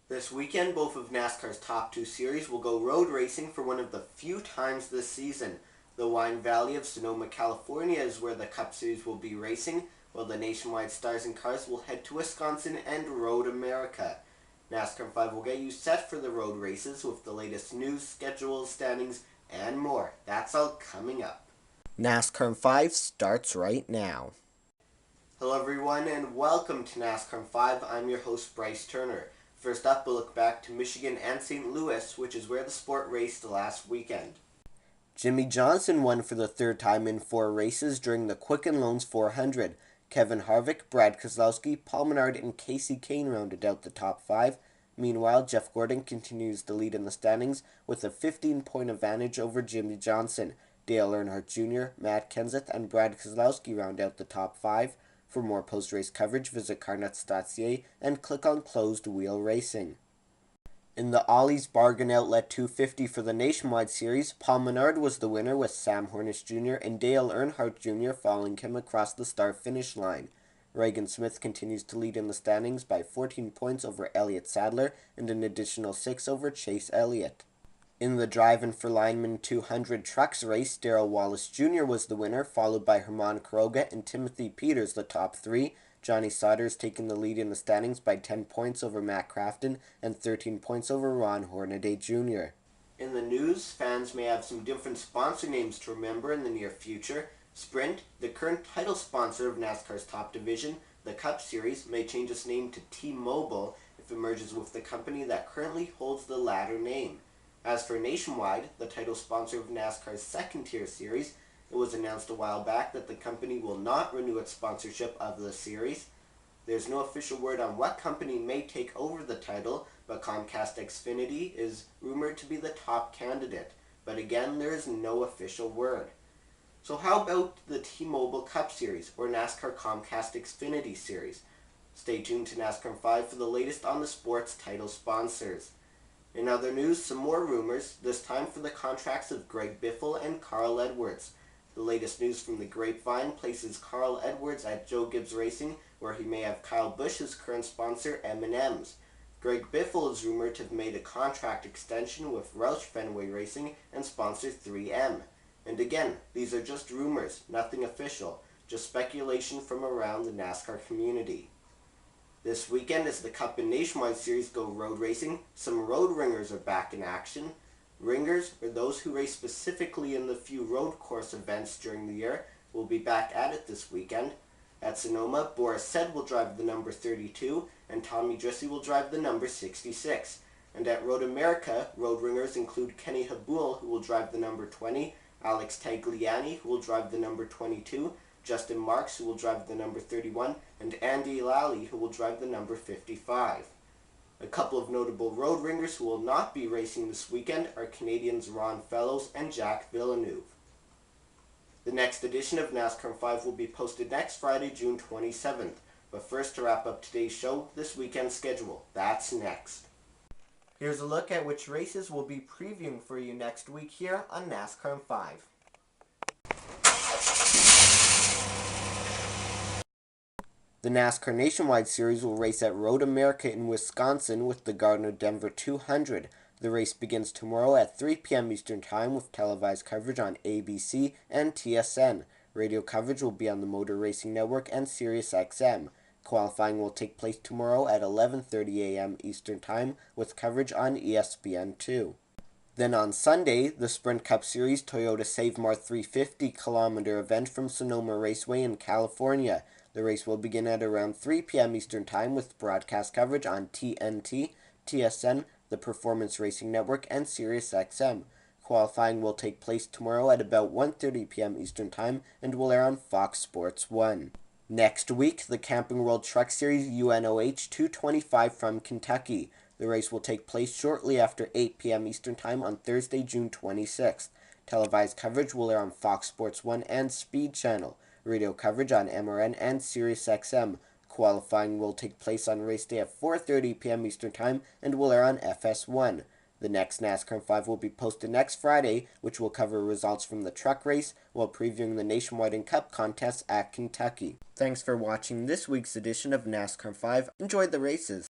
This weekend, both of NASCAR's top two series will go road racing for one of the few times this season. The Wine Valley of Sonoma, California is where the Cup Series will be racing, while the Nationwide Stars and Cars will head to Wisconsin and Road America. NASCAR 5 will get you set for the road races with the latest news, schedules, standings, and more. That's all coming up. NASCAR 5 starts right now. Hello everyone and welcome to NASCAR 5. I'm your host Bryce Turner. First up, we'll look back to Michigan and St. Louis, which is where the sport raced last weekend. Jimmie Johnson won for the third time in 4 races during the Quicken Loans 400. Kevin Harvick, Brad Keselowski, Paul Menard, and Casey Kane rounded out the top 5. Meanwhile, Jeff Gordon continues to lead in the standings with a 15-point advantage over Jimmie Johnson. Dale Earnhardt Jr., Matt Kenseth, and Brad Keselowski round out the top 5. For more post-race coverage, visit carnuts.ca and click on Closed Wheel Racing. In the Ollie's Bargain Outlet 250 for the Nationwide Series, Paul Menard was the winner with Sam Hornish Jr. and Dale Earnhardt Jr. following him across the start-finish line. Reagan Smith continues to lead in the standings by 14 points over Elliott Sadler and an additional 6 over Chase Elliott. In the Drivin' for Lineman 200 Trucks race, Darrell Wallace Jr. was the winner, followed by Herman Quiroga and Timothy Peters, the top 3. Johnny Sauter's taking the lead in the standings by 10 points over Matt Crafton and 13 points over Ron Hornaday Jr. In the news, fans may have some different sponsor names to remember in the near future. Sprint, the current title sponsor of NASCAR's top division, the Cup Series, may change its name to T-Mobile if it merges with the company that currently holds the latter name. As for Nationwide, the title sponsor of NASCAR's second-tier series, it was announced a while back that the company will not renew its sponsorship of the series. There's no official word on what company may take over the title, but Comcast Xfinity is rumored to be the top candidate. But again, there is no official word. So how about the T-Mobile Cup Series, or NASCAR Comcast Xfinity Series? Stay tuned to NASCAR 5 for the latest on the sport's title sponsors. In other news, some more rumors, this time for the contracts of Greg Biffle and Carl Edwards. The latest news from the grapevine places Carl Edwards at Joe Gibbs Racing, where he may have Kyle Busch's current sponsor, M&M's. Greg Biffle is rumored to have made a contract extension with Roush Fenway Racing and sponsor 3M. And again, these are just rumors, nothing official, just speculation from around the NASCAR community. This weekend, as the Cup and Nationwide Series go road racing, some road ringers are back in action. Ringers, or those who race specifically in the few road course events during the year, will be back at it this weekend. At Sonoma, Boris Said will drive the number 32, and Tommy Driscoll will drive the number 66. And at Road America, road ringers include Kenny Habul, who will drive the number 20, Alex Tagliani, who will drive the number 22, Justin Marks, who will drive the number 31, and Andy Lally, who will drive the number 55. A couple of notable road ringers who will not be racing this weekend are Canadians Ron Fellows and Jack Villeneuve. The next edition of NASCAR 5 will be posted next Friday, June 27th. But first, to wrap up today's show, this weekend's schedule. That's next. Here's a look at which races we'll be previewing for you next week here on NASCAR 5. The NASCAR Nationwide Series will race at Road America in Wisconsin with the Gardner-Denver 200. The race begins tomorrow at 3 p.m. Eastern Time with televised coverage on ABC and TSN. Radio coverage will be on the Motor Racing Network and SiriusXM. Qualifying will take place tomorrow at 11:30 a.m. Eastern Time with coverage on ESPN2. Then on Sunday, the Sprint Cup Series Toyota Save Mart 350-kilometer event from Sonoma Raceway in California. The race will begin at around 3 p.m. Eastern Time with broadcast coverage on TNT, TSN, the Performance Racing Network, and SiriusXM. Qualifying will take place tomorrow at about 1:30 p.m. Eastern Time and will air on Fox Sports 1. Next week, the Camping World Truck Series UNOH 225 from Kentucky. The race will take place shortly after 8 p.m. Eastern Time on Thursday, June 26th. Televised coverage will air on Fox Sports 1 and Speed Channel. Radio coverage on MRN and SiriusXM. Qualifying will take place on race day at 4:30 p.m. Eastern Time and will air on FS1. The next NASCAR 5 will be posted next Friday, which will cover results from the truck race while previewing the Nationwide and Cup contests at Kentucky. Thanks for watching this week's edition of NASCAR 5. Enjoy the races.